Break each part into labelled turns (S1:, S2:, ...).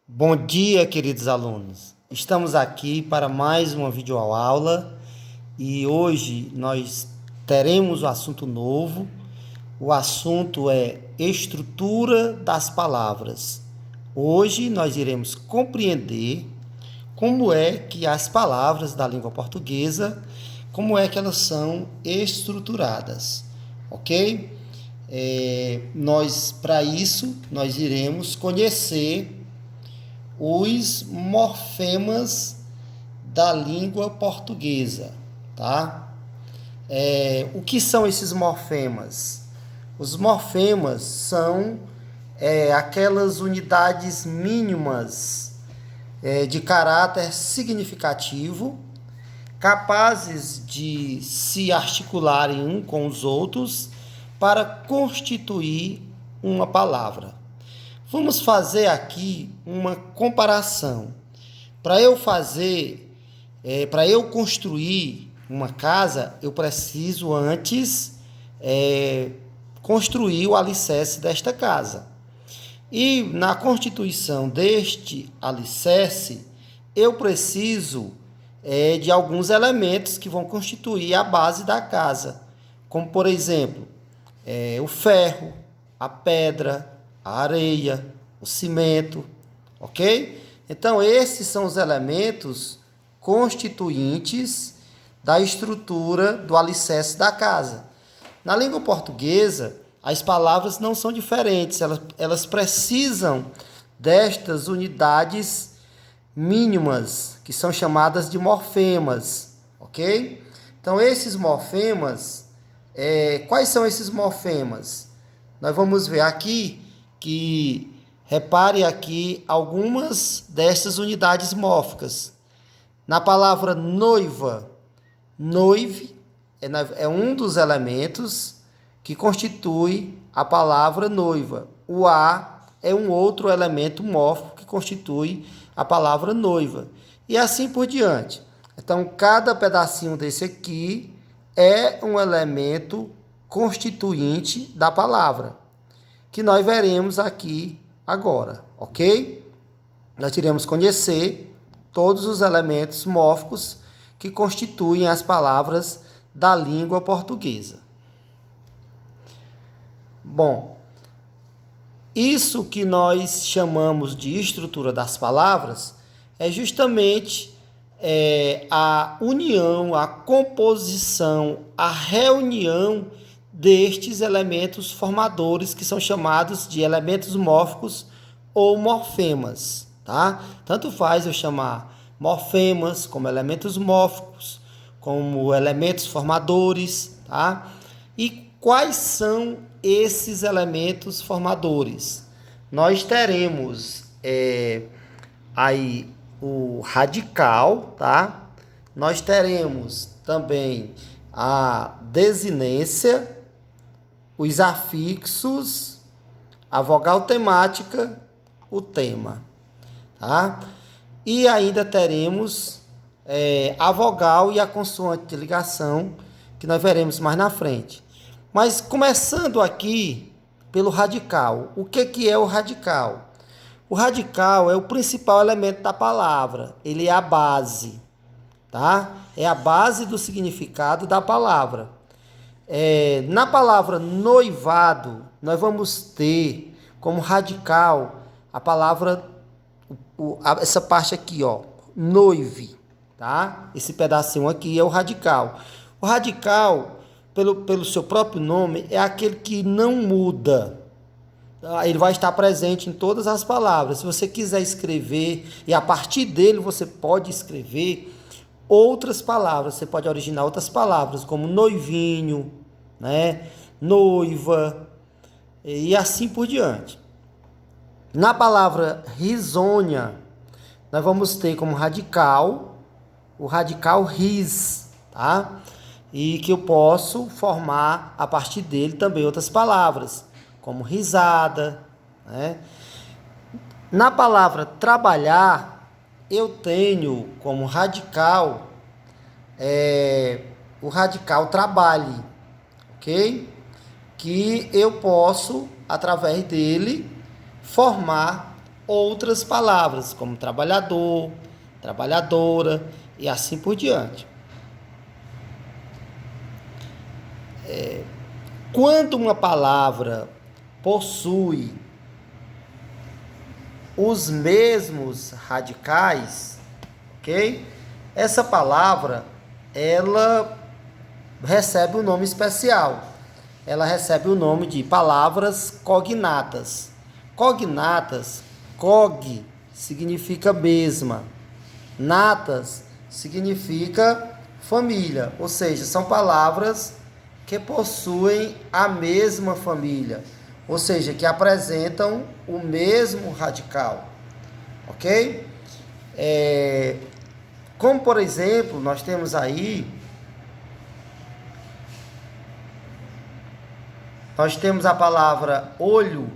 S1: Bom dia, queridos alunos. Estamos aqui para mais uma videoaula e hoje nós teremos um assunto novo. O assunto é estrutura das palavras. Hoje nós iremos compreender como é que as palavras da língua portuguesa, como é que elas são estruturadas, ok? Para isso, nós iremos conhecer os morfemas da língua portuguesa, tá? O que são esses morfemas? Os morfemas são aquelas unidades mínimas de caráter significativo, capazes de se articularem um com os outros para constituir uma palavra. Vamos fazer aqui uma comparação. Para eu construir uma casa, eu preciso antes construir o alicerce desta casa. E na constituição deste alicerce, eu preciso de alguns elementos que vão constituir a base da casa, como por exemplo, o ferro, a pedra, a areia, o cimento, ok? Então, esses são os elementos constituintes da estrutura do alicerce da casa. Na língua portuguesa, as palavras não são diferentes, elas precisam destas unidades mínimas, que são chamadas de morfemas, ok? Então, esses morfemas, quais são esses morfemas? Nós vamos ver aqui que repare aqui algumas dessas unidades mórficas. Na palavra noiva, noive é um dos elementos que constitui a palavra noiva. O a é um outro elemento mórfico que constitui a palavra noiva. E assim por diante. Então, cada pedacinho desse aqui é um elemento constituinte da palavra, que nós veremos aqui agora, ok? Nós iremos conhecer todos os elementos mórficos que constituem as palavras da língua portuguesa. Bom, isso que nós chamamos de estrutura das palavras é justamente a união, a composição, a reunião destes elementos formadores que são chamados de elementos mórficos ou morfemas, tá? Tanto faz eu chamar morfemas como elementos mórficos, como elementos formadores, tá? E quais são esses elementos formadores? Nós teremos aí o radical, tá? Nós teremos também a desinência, os afixos, a vogal temática, o tema, tá? E ainda teremos a vogal e a consoante de ligação, que nós veremos mais na frente. Mas começando aqui pelo radical. O que é o radical? O radical é o principal elemento da palavra. Ele é a base, tá? É a base do significado da palavra. Na palavra noivado, nós vamos ter como radical a palavra, essa parte aqui, ó, noive, tá? Esse pedacinho aqui é o radical. O radical, pelo seu próprio nome, é aquele que não muda. Ele vai estar presente em todas as palavras. Se você quiser escrever, e a partir dele você pode escrever outras palavras, você pode originar outras palavras, como noivinho, né? Noiva, e assim por diante. Na palavra risonha, nós vamos ter como radical, o radical ris, tá? E que eu posso formar a partir dele também outras palavras, como risada, né? Na palavra trabalhar, eu tenho como radical o radical trabalhe, ok? Que eu posso, através dele, formar outras palavras, como trabalhador, trabalhadora e assim por diante. Quando uma palavra possui os mesmos radicais, ok? Essa palavra, ela recebe um nome especial. Ela recebe o nome de palavras cognatas. Cognatas, cog significa mesma, natas significa família, ou seja, são palavras que possuem a mesma família, ou seja, que apresentam o mesmo radical, ok? Como, por exemplo, nós temos aí, nós temos a palavra olho,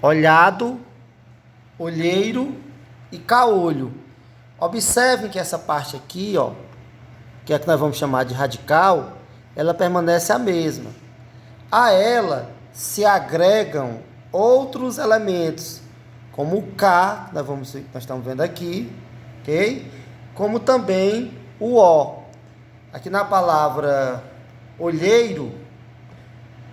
S1: olhado, olheiro e caolho. Observem que essa parte aqui, ó, que é que nós vamos chamar de radical, ela permanece a mesma. A ela se agregam outros elementos, como o K, nós estamos vendo aqui, ok? Como também o O. Aqui na palavra olheiro,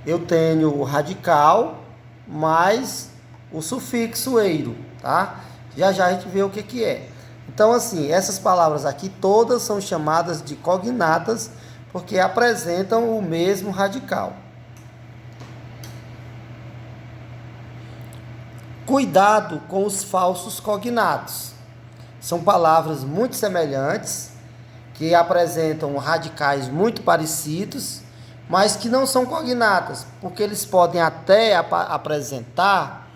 S1: eu tenho o radical mais o sufixo eiro, tá? Já já a gente vê o que é. Então, assim, essas palavras aqui todas são chamadas de cognatas porque apresentam o mesmo radical. Cuidado com os falsos cognatos. São palavras muito semelhantes, que apresentam radicais muito parecidos, mas que não são cognatas, porque eles podem até apresentar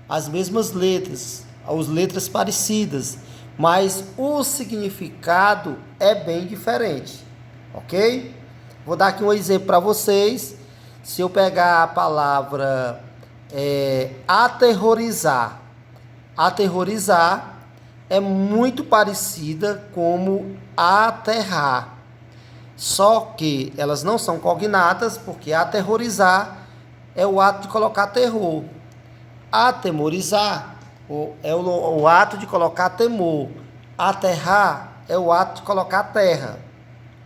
S1: as mesmas letras, as letras parecidas, mas o significado é bem diferente, ok? Vou dar aqui um exemplo para vocês. Se eu pegar a palavra aterrorizar, aterrorizar é muito parecida como aterrar, só que elas não são cognatas, porque aterrorizar é o ato de colocar terror, atemorizar é o ato de colocar temor, aterrar é o ato de colocar terra,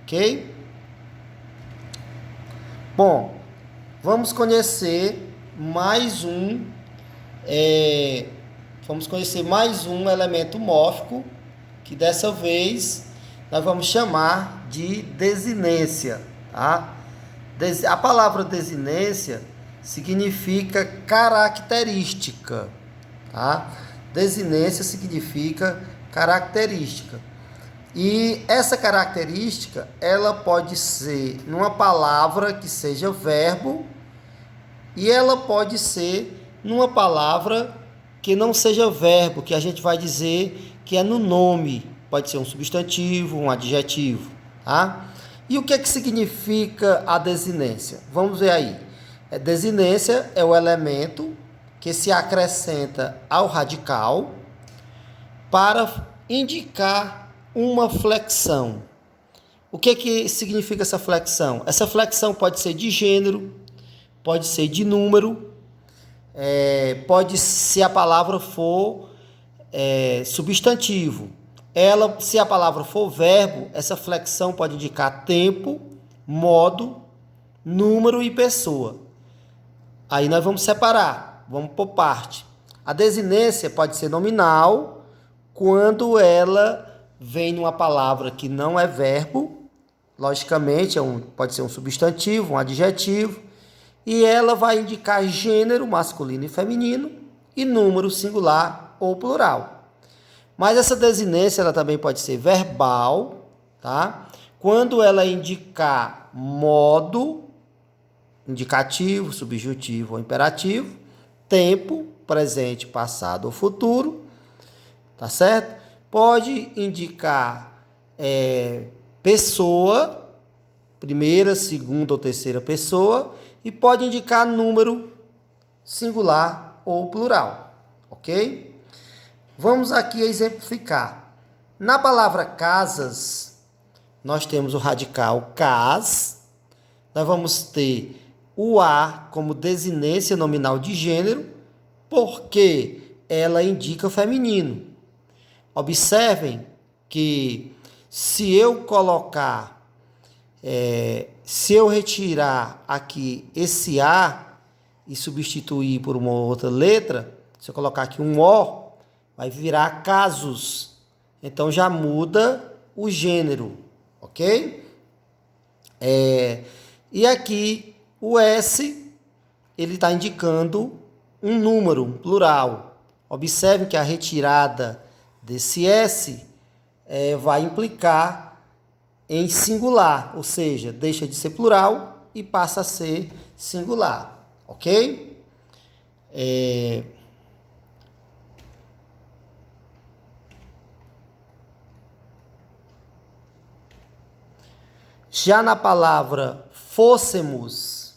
S1: ok? Bom, vamos conhecer mais um elemento mórfico, que dessa vez nós vamos chamar de desinência, tá? A palavra desinência significa característica, tá? Desinência significa característica. E essa característica, ela pode ser numa palavra que seja verbo, e ela pode ser numa palavra que não seja verbo, que a gente vai dizer que é no nome. Pode ser um substantivo, um adjetivo, tá? E o que significa a desinência? Vamos ver aí. Desinência é o elemento que se acrescenta ao radical para indicar uma flexão. O que significa essa flexão? Essa flexão pode ser de gênero, pode ser de número, pode, se a palavra for substantivo. Se a palavra for verbo, essa flexão pode indicar tempo, modo, número e pessoa. Aí nós vamos separar, vamos por parte. A desinência pode ser nominal quando ela vem numa palavra que não é verbo, logicamente pode ser um substantivo, um adjetivo, e ela vai indicar gênero masculino e feminino e número singular ou plural. Mas essa desinência ela também pode ser verbal, tá? Quando ela indicar modo, indicativo, subjuntivo ou imperativo, tempo, presente, passado ou futuro, tá certo? Pode indicar pessoa, primeira, segunda ou terceira pessoa, e pode indicar número singular ou plural, ok? Vamos aqui exemplificar. Na palavra casas, nós temos o radical cas, nós vamos ter o a como desinência nominal de gênero, porque ela indica feminino. Observem que se eu colocar, se eu retirar aqui esse A e substituir por uma outra letra, se eu colocar aqui um O, vai virar casos. Então já muda o gênero, ok? E aqui o S, ele está indicando um número, um plural. Observe que a retirada desse S vai implicar em singular, ou seja, deixa de ser plural e passa a ser singular, ok? Já na palavra fôssemos,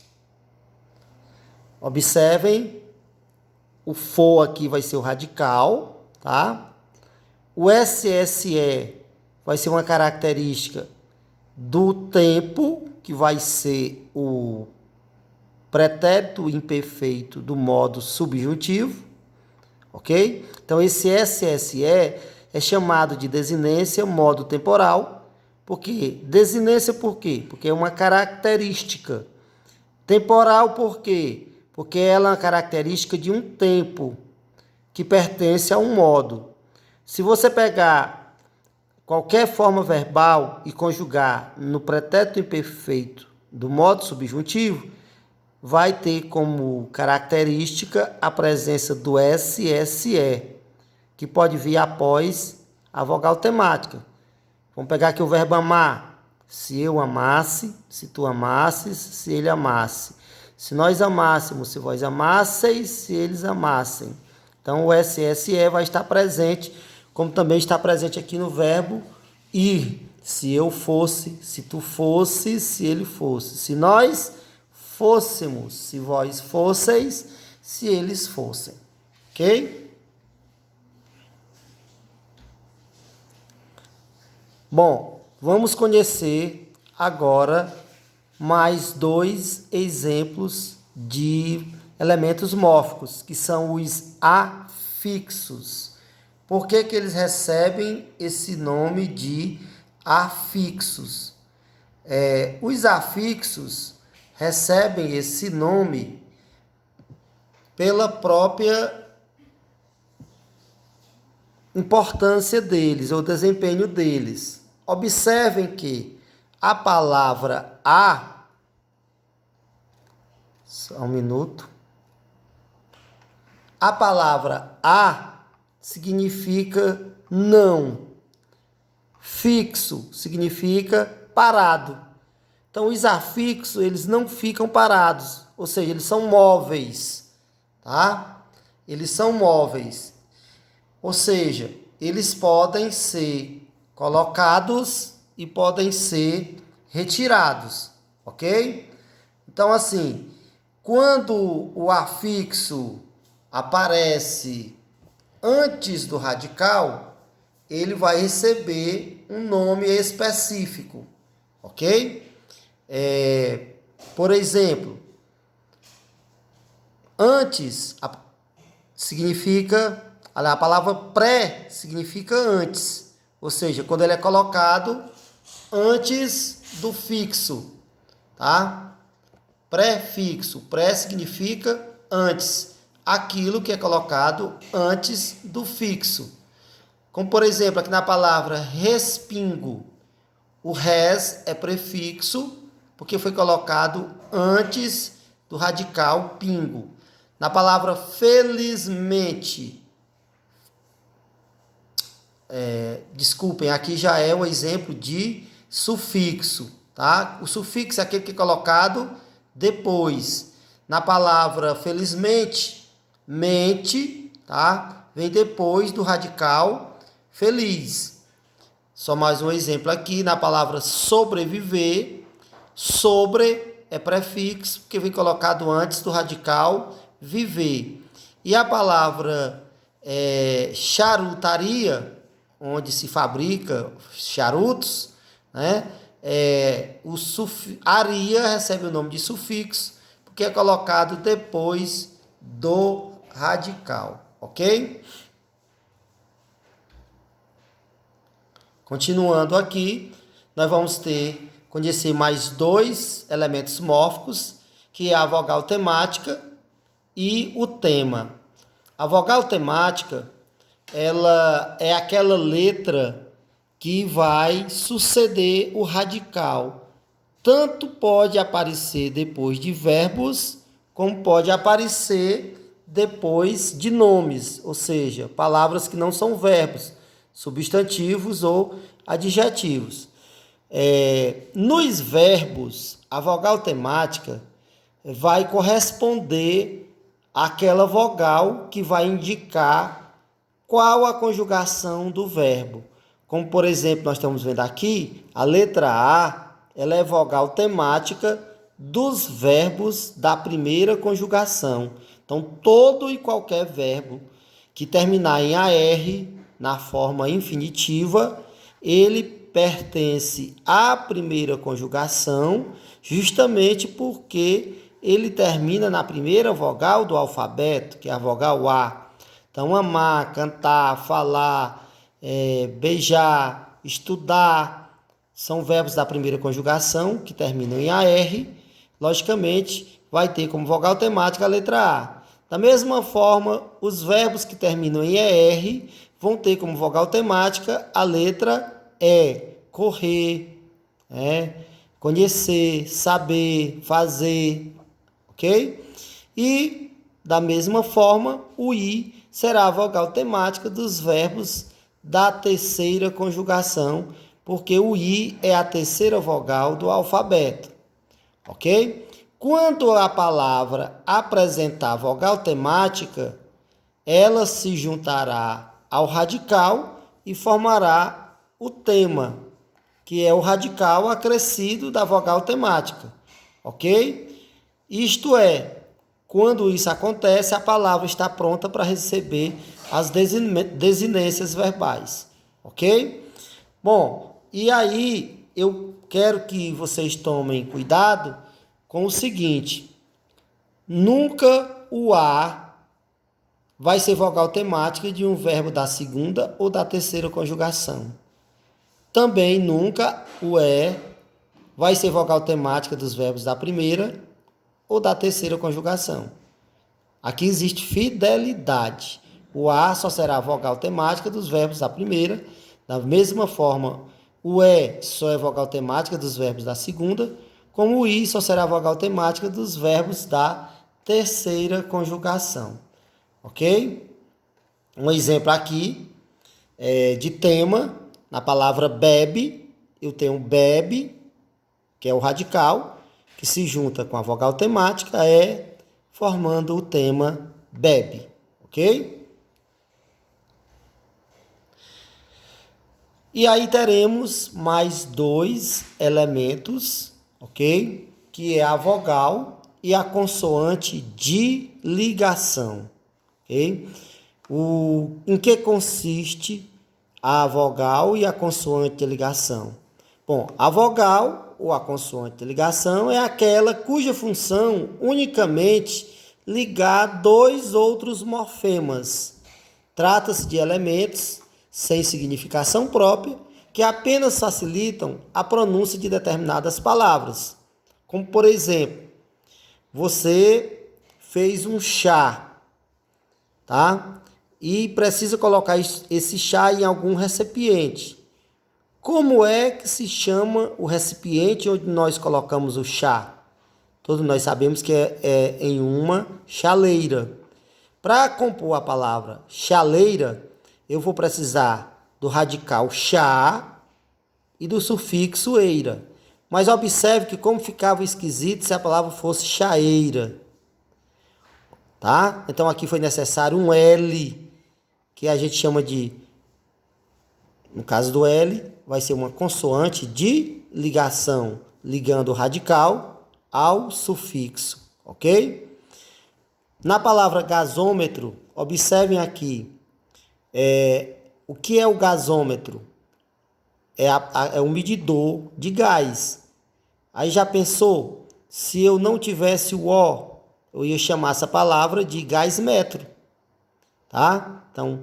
S1: observem, o for aqui vai ser o radical, tá? O SSE vai ser uma característica do tempo, que vai ser o pretérito imperfeito do modo subjuntivo, ok? Então, esse SSE é chamado de desinência modo temporal. Por quê? Desinência por quê? Porque é uma característica. Temporal por quê? Porque ela é uma característica de um tempo que pertence a um modo. Se você pegar qualquer forma verbal e conjugar no pretérito imperfeito do modo subjuntivo, vai ter como característica a presença do SSE, que pode vir após a vogal temática. Vamos pegar aqui o verbo amar. Se eu amasse, se tu amasses, se ele amasse. Se nós amássemos, se vós amasseis, se eles amassem. Então, o SSE vai estar presente, como também está presente aqui no verbo ir. Se eu fosse, se tu fosse, se ele fosse. Se nós fôssemos, se vós fosseis, se eles fossem. Ok? Bom, vamos conhecer agora mais dois exemplos de elementos mórficos, que são os afixos. Por que que eles recebem esse nome de afixos? Os afixos recebem esse nome pela própria importância deles, ou desempenho deles. Observem que a palavra a, só um minuto, a palavra a significa não, fixo significa parado. Então, os afixos, eles não ficam parados, ou seja, eles são móveis, tá? Eles são móveis, ou seja, eles podem ser colocados e podem ser retirados, ok? Então, assim, quando o afixo aparece antes do radical, ele vai receber um nome específico, ok? Por exemplo, antes significa, a palavra pré significa antes, ou seja, quando ele é colocado antes do fixo, tá? Prefixo, pré significa antes, aquilo que é colocado antes do fixo. Como, por exemplo, aqui na palavra respingo, o res é prefixo, porque foi colocado antes do radical pingo. Na palavra felizmente, desculpem, aqui já é um exemplo de sufixo, tá? O sufixo é aquele que é colocado depois. Na palavra felizmente, mente, tá? Vem depois do radical feliz. Só mais um exemplo aqui, na palavra sobreviver, sobre é prefixo, que vem colocado antes do radical viver. E a palavra charutaria, onde se fabrica charutos, né? Aria recebe o nome de sufixo, porque é colocado depois do radical. ok? Continuando aqui, nós vamos conhecer mais dois elementos mórficos, que é a vogal temática e o tema. A vogal temática, ela é aquela letra que vai suceder o radical. Tanto pode aparecer depois de verbos, como pode aparecer depois de nomes, ou seja, palavras que não são verbos, substantivos ou adjetivos. Nos verbos, a vogal temática vai corresponder àquela vogal que vai indicar qual a conjugação do verbo. Como, por exemplo, nós estamos vendo aqui, a letra A, ela é vogal temática dos verbos da primeira conjugação. Então, todo e qualquer verbo que terminar em AR, na forma infinitiva, ele pertence à primeira conjugação, justamente porque ele termina na primeira vogal do alfabeto, que é a vogal A. Então, amar, cantar, falar, beijar, estudar, são verbos da primeira conjugação que terminam em AR. Logicamente, vai ter como vogal temática a letra A. Da mesma forma, os verbos que terminam em ER vão ter como vogal temática a letra E. Correr, conhecer, saber, fazer, ok? E, da mesma forma, o I será a vogal temática dos verbos da terceira conjugação, porque o I é a terceira vogal do alfabeto, ok? Quando a palavra apresentar vogal temática, ela se juntará ao radical e formará o tema, que é o radical acrescido da vogal temática, ok? Isto é, quando isso acontece, a palavra está pronta para receber as desinências verbais, ok? Bom, e aí eu quero que vocês tomem cuidado com o seguinte: nunca o A vai ser vogal temática de um verbo da segunda ou da terceira conjugação. Também nunca o E vai ser vogal temática dos verbos da primeira ou da terceira conjugação. Aqui existe fidelidade. O A só será a vogal temática dos verbos da primeira. Da mesma forma, o E só é vogal temática dos verbos da segunda, como o I só será a vogal temática dos verbos da terceira conjugação. Ok? Um exemplo aqui de tema, na palavra bebe, eu tenho bebe, que é o radical, que se junta com a vogal temática, formando o tema bebe, ok? E aí teremos mais dois elementos, ok? Que é a vogal e a consoante de ligação, ok? Em que consiste a vogal e a consoante de ligação? Bom, a vogal ou a consoante de ligação é aquela cuja função unicamente ligar dois outros morfemas. Trata-se de elementos sem significação própria que apenas facilitam a pronúncia de determinadas palavras. Como, por exemplo, você fez um chá, tá? E precisa colocar esse chá em algum recipiente. Como é que se chama o recipiente onde nós colocamos o chá? Todos nós sabemos que é em uma chaleira. Para compor a palavra chaleira, eu vou precisar do radical chá e do sufixo eira. Mas observe que como ficava esquisito se a palavra fosse chaeira. Tá? Então aqui foi necessário um L, que a gente chama de, no caso do L, vai ser uma consoante de ligação, ligando o radical ao sufixo, ok? Na palavra gasômetro, observem aqui, o que é o gasômetro? É um medidor de gás. Aí já pensou, se eu não tivesse o O, eu ia chamar essa palavra de gás metro. tá? Então,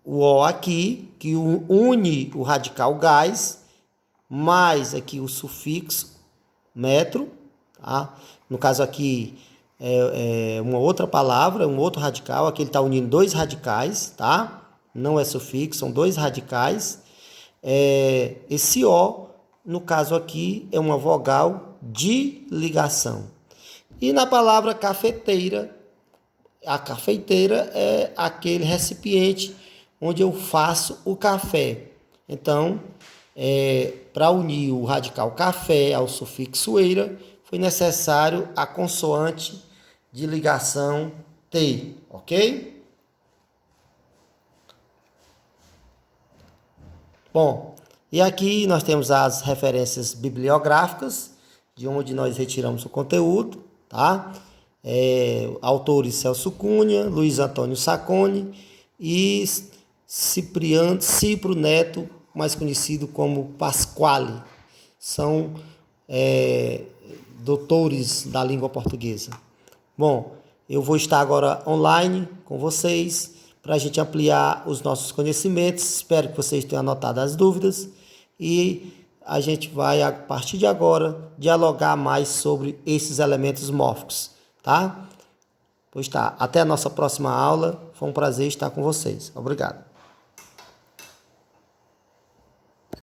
S1: o O aqui, que une o radical gás, mais aqui o sufixo metro, tá? No caso aqui é uma outra palavra, um outro radical, aqui ele está unindo dois radicais, tá? Não é sufixo, são dois radicais. Esse O, no caso aqui, é uma vogal de ligação. E na palavra cafeteira, a cafeteira é aquele recipiente onde eu faço o café. Então, para unir o radical café ao sufixo eira, foi necessário a consoante de ligação T, ok? Bom, e aqui nós temos as referências bibliográficas, de onde nós retiramos o conteúdo, tá? Autores Celso Cunha, Luiz Antônio Sacconi e Cipro Neto, mais conhecido como Pasquale. São doutores da língua portuguesa. Bom, eu vou estar agora online com vocês para a gente ampliar os nossos conhecimentos. Espero que vocês tenham anotado as dúvidas e a gente vai, a partir de agora, dialogar mais sobre esses elementos mórficos, tá? Pois tá, até a nossa próxima aula. Foi um prazer estar com vocês. Obrigado.